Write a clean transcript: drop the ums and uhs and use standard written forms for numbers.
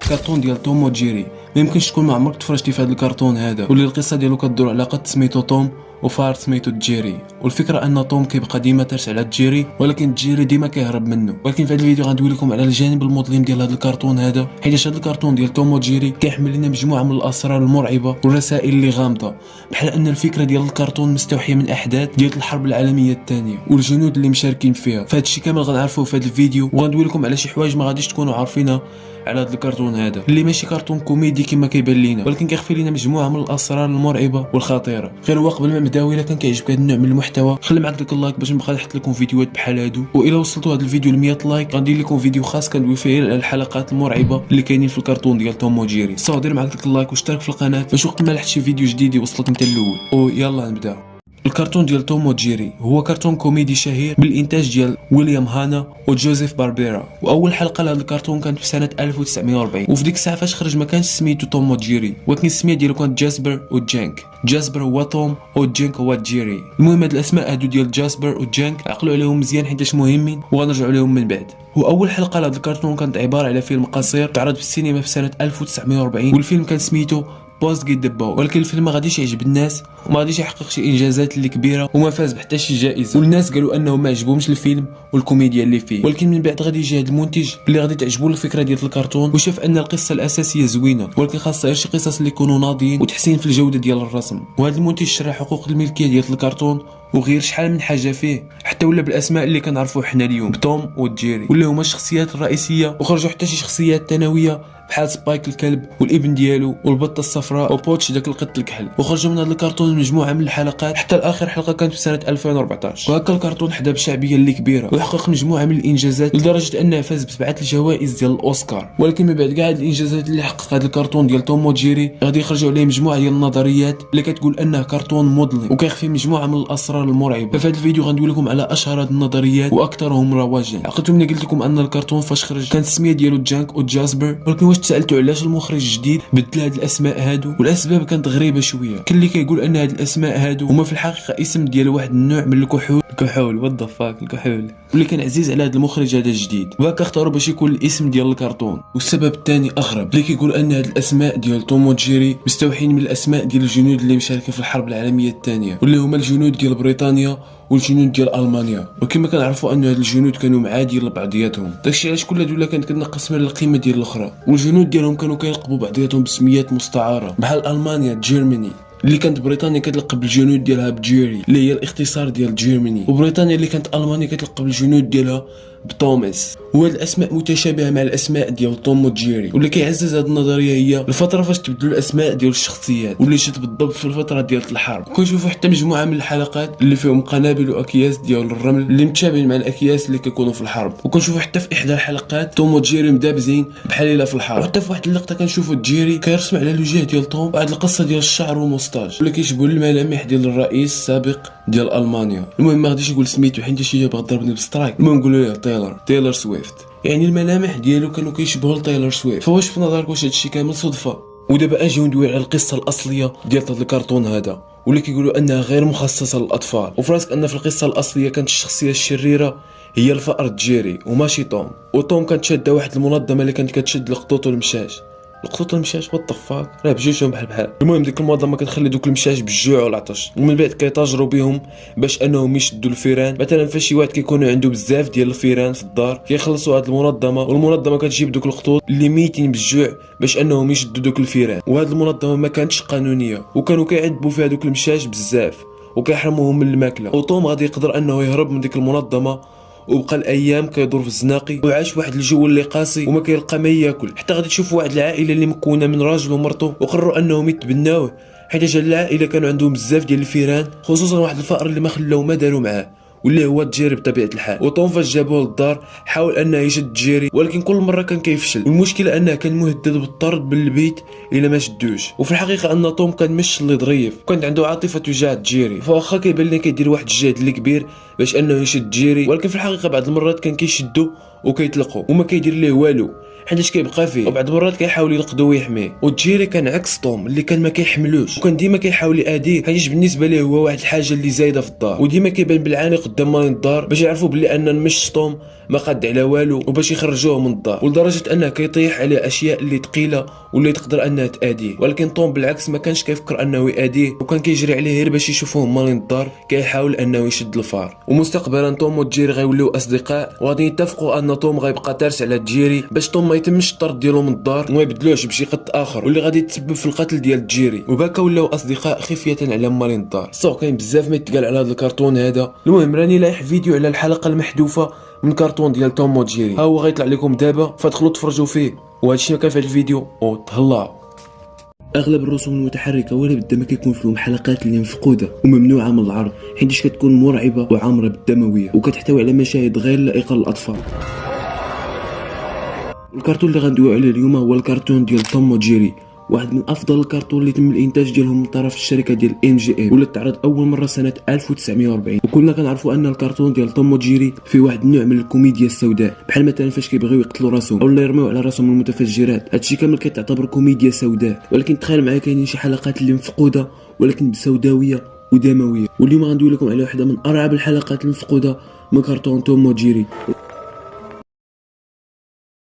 كرتون ديال توم وجيري. ما يمكنش تكون ما عمرك تفرجتي في هذا الكرتون هذا، واللي القصه ديالو كتدور على قط سميتو توم وفار سميتو جيري. والفكره ان توم كيبقى ديما ترس على جيري، ولكن جيري ديما كيهرب منه. ولكن في هذا الفيديو غندوي لكم على الجانب المظلم ديال هذا الكرتون هذا، حيت هذا الكرتون ديال توم وجيري كيحمل لنا مجموعه من الاسرار المرعبه والرسائل اللي غامضه، بحال ان الفكره ديال الكرتون مستوحيه من احداث ديال الحرب العالميه الثانيه والجنود اللي مشاركين فيها. فهاد الشيء كامل غنعرفوه في هذا الفيديو، وغندوي لكم على شي حوايج ما غاديش تكونوا عارفينها على هذا الكرتون هذا، اللي ماشي كرتون كوميدي كما كيبان لينا، ولكن كيخفي لنا مجموعه من الاسرار المرعبه والخطيره. غير هو قبل ما نبداو، الا كان كيعجبك هذا النوع من المحتوى خلي معاك ديك اللايك باش نبقى نحط لكم فيديوهات بحال هادو. والا وصلتوا هذا الفيديو ل 100 لايك غندير لكم فيديو خاص كندوي فيه على الحلقات المرعبه اللي كاينين في الكرتون ديال توم وجيري. صافي دير معاك ديك اللايك واشترك في القناه باش وقت ما لحت شي فيديو جديد يوصلك انت الاول. ويلا نبداو. الكرتون ديال توم وجيري هو كرتون كوميدي شهير بالانتاج ديال ويليام هانا وجوزيف باربيرا، واول حلقه لهذا الكرتون كانت في سنه 1940. وفي ديك الساعه فاش خرج ما كانش سميتو توم وجيري، ولكن السميه ديالو كانت جاسبر وجانك. جاسبر هو توم وجانك هو جيري. المهم هاد الاسماء هادو ديال جاسبر وجانك عقلوا عليهم مزيان حيتاش مهمين وغنرجعوا عليهم من بعد. واول حلقه لهذا الكرتون كانت عباره على فيلم قصير تعرض في السينما في سنه 1940، والفيلم كان سميتو بوست جيت دباو. ولكن الفيلم ما غاديش يعجب الناس وما غاديش يحقق شي انجازات اللي كبيره وما فاز بحتى شي جائزه، والناس قالوا انه ما عجبهمش الفيلم والكوميديا اللي فيه. ولكن من بعد غادي يجي هذا المنتج اللي غادي تعجبو الفكره ديال الكرتون وشاف ان القصه الاساسيه زوينه، ولكن خاصها غير شي قصص اللي يكونوا ناضيين وتحسين في الجوده ديال الرسم. وهذا المنتج شرى حقوق الملكيه ديال الكرتون وغير شحال من حاجه فيه، حتى ولا بالاسماء اللي كنعرفوه حنا اليوم بتوم وجيري، ولا هما الشخصيات الرئيسيه، وخرجوا حتى شي شخصيات ثانويه بحال سبايك الكلب والابن ديالو والبطه الصفراء وبوتش داك القط الكحل. وخرجوا من هذا الكرتون مجموعه من الحلقات حتى الاخر حلقه كانت في سنه 2014. وهكا الكرتون حدا بشعبيه اللي كبيره ويحقق مجموعه من الانجازات لدرجه انه فاز ب7 الجوائز ديال الاوسكار. ولكن من بعد كاع هاد الانجازات اللي حقق هذا الكرتون ديال توم وجيري غادي يخرجوا عليه مجموعه ديال النظريات اللي كتقول انه كرتون مظلم وكيخفي مجموعه من الاسرار المرعبه. ففي هذا الفيديو غندوي لكم على اشهر هاد النظريات واكثرهم رواجا. عقلتوا ملي قلت لكم ان الكرتون فاش خرج كانت السميه ديالو جانك وجاسبر، ولكن واش تسالتوا علاش المخرج الجديد بدل هاد الاسماء هادو؟ والاسباب كانت غريبه شويه. كاين اللي كيقول ان هاد الاسماء هادو هما في الحقيقه اسم ديال واحد النوع من الكحول وات ذا فاك الكحول واللي كان عزيز على هذا المخرج هذا الجديد، وهكا اختاروا باش يكون الاسم ديال الكرتون. والسبب الثاني اغرب، اللي كيقول ان هاد الاسماء ديال توم وجيري مستوحين من الاسماء ديال الجنود اللي مشاركين في الحرب العالميه الثانيه، واللي هما الجنود ديال بريطانيا والجنود ديال المانيا. وكما كنعرفوا ان هاد الجنود كانوا معادين لبعضياتهم، داكشي علاش كل دوله كانت كتنقص من القيمه ديال الاخرى، والجنود ديالهم كانوا كيلقبوا بعضياتهم بسميات مستعاره، بحال المانيا جيرماني، اللي كانت بريطانيا كتلقب الجنود ديالها بجيري اللي هي الاختصار ديال جيرماني، وبريطانيا اللي كانت المانيا كتلقب الجنود ديالها بتوماس. وهاد الاسماء متشابهه مع الاسماء ديال توم وجيري، واللي كيعزز هاد النظريه هي الفتره فاش تبدلوا الاسماء ديال الشخصيات، واللي جات بالضبط في الفتره ديال الحرب. كنشوفوا حتى مجموعه من الحلقات اللي فيهم قنابل واكياس ديال الرمل اللي متشابهين مع الاكياس اللي كيكونوا في الحرب. وكنشوفوا حتى في احدى الحلقات توم وجيري مدابزين بحال الا في الحرب. وحتى في واحد اللقطه كنشوفوا جيري كيرسم على الوجه ديال توم واحد القصه ديال الشعر والموستاج اللي كيشبهوا الملامح ديال الرئيس السابق ديال المانيا. المهم ما غاديش نقول سميتو حيت شي بغا ضربني بالسترايك، المهم نقولوا له تايلر سويفت. يعني الملامح ديالو كانوا كيشبهوا لتايلر سويفت. فواش في نظرك واش هادشي كامل صدفه؟ ودابا اجيو ندوي على القصه الاصليه ديال هذا الكرتون هذا، واللي كيقولوا انها غير مخصصه للاطفال. وفي راسك ان في القصه الاصليه كانت الشخصيه الشريره هي الفأر جيري وماشي توم. وتوم كانت شاده واحد المنظمه اللي كانت كتشد القطوط والمشاش. القطوط والمشاش وات فاك راه بجوجهم بحال. المهم ديك المنظمه كتخلي دوك المشاش بالجوع والعطش، ومن بعد كيتاجروا بهم باش انهم يشدوا الفيران. مثلا فاش شي واحد كيكون عنده بزاف ديال الفيران في الدار كيخلصوا هاد المنظمه، والمنظمه كتجيب دوك القطوط اللي ميتين بالجوع باش انهم يشدوا دوك الفيران. وهاد المنظمه ما كانتش قانونيه وكانوا كيعذبوا فيها دوك المشاش بزاف وكيحرموهم من الماكله. وطوم غادي يقدر انه يهرب من ديك المنظمه، وبقى الايام كيدور في الزناقي وعاش واحد الجو اللي قاسي وما كيلقى ما ياكل. حتى غادي تشوف واحد العائله اللي مكونه من راجل ومرته وقرروا انهم يتبناوه، حيت جا العائله كانوا عندهم بزاف ديال الفيران، خصوصا واحد الفأر اللي ما خلاو ما داروا معاه واللي هو جيري بطبيعه الحال. وطوم فاش جابوه للدار حاول انه يشد جيري، ولكن كل مره كان كيفشل، والمشكله انه كان مهدد بالطرد من البيت الا ما شدوش. وفي الحقيقه ان طوم كان مش اللي ظريف، وكانت عنده عاطفه تجاه جيري، فواخا كيبان لنا كيدير واحد الجهد اللي كبير باش انه يشد جيري، ولكن في الحقيقه بعض المرات كان كيشدو وكيطلقوا وما كيدير ليه والو، حيتاش كيبقى فيه وبعض المرات كيحاول يلقدو ويحميه. وجيري كان عكس توم اللي كان ما كيحملوش وكان ديما كيحاول يأذيه حيت بالنسبه ليه هو واحد الحاجه اللي زايده في الدار، وديما كيبان بالعاني قدام مالين الدار باش يعرفوا بلي ان مش توم ما قاد على والو وباش يخرجوه من الدار، ولدرجه انه كيطيح عليه اشياء اللي ثقيله واللي تقدر انها تأذيه. ولكن توم بالعكس ما كانش كيفكر انه يأذيه وكان كيجري عليه غير باش يشوفوه مالين الدار كيحاول انه يشد الفار. ومستقبلا توم وجيري غيوليو اصدقاء وغادي يتفقوا ان توم غيبقى تارس على جيري باش توم ما يتمش الطرد ديالو من الدار وما يبدلوش بشي قط اخر واللي غادي تسبب في القتل ديال جيري. وباكا ولاو اصدقاء خفيه على مالين الدار. كاين بزاف ما يتقال على هذا الكرتون هذا. المهم راني لايح فيديو على الحلقه المحذوفه من كرتون ديال توم وجيري، ها هو غيطلع لكم دابا فادخلوا تفرجوا فيه. وهادشي كان في هذا الفيديو وتهلاو. اغلب الرسوم المتحركه ولا بدا ما كيكون فيهم حلقات اللي مفقوده وممنوعه من العرض حيتاش كتكون مرعبه وعامره بالدمويه وكتحتوي على مشاهد غير لائقه للاطفال. الكرتون اللي غندويو عليه اليوم هو الكرتون ديال توم وجيري، واحد من افضل الكرتون اللي تم الانتاج ديالهم من طرف الشركه ديال MGM واللي تعرض اول مره سنه 1940. وكلنا كنعرفوا ان الكرتون ديال توم وجيري فيه واحد النوع من الكوميديا السوداء بحال مثلا فاش كيبغيو يقتلوا راسهم او يرميو على راسهم المتفجرات. هادشي كامل كيتعتبر كوميديا سوداء، ولكن تخيل معايا كاينين شي حلقات اللي مفقوده ولكن بسوداويه ودمويه. واليوم غندوي لكم على واحده من ارعب الحلقات المفقوده من كرتون توم وجيري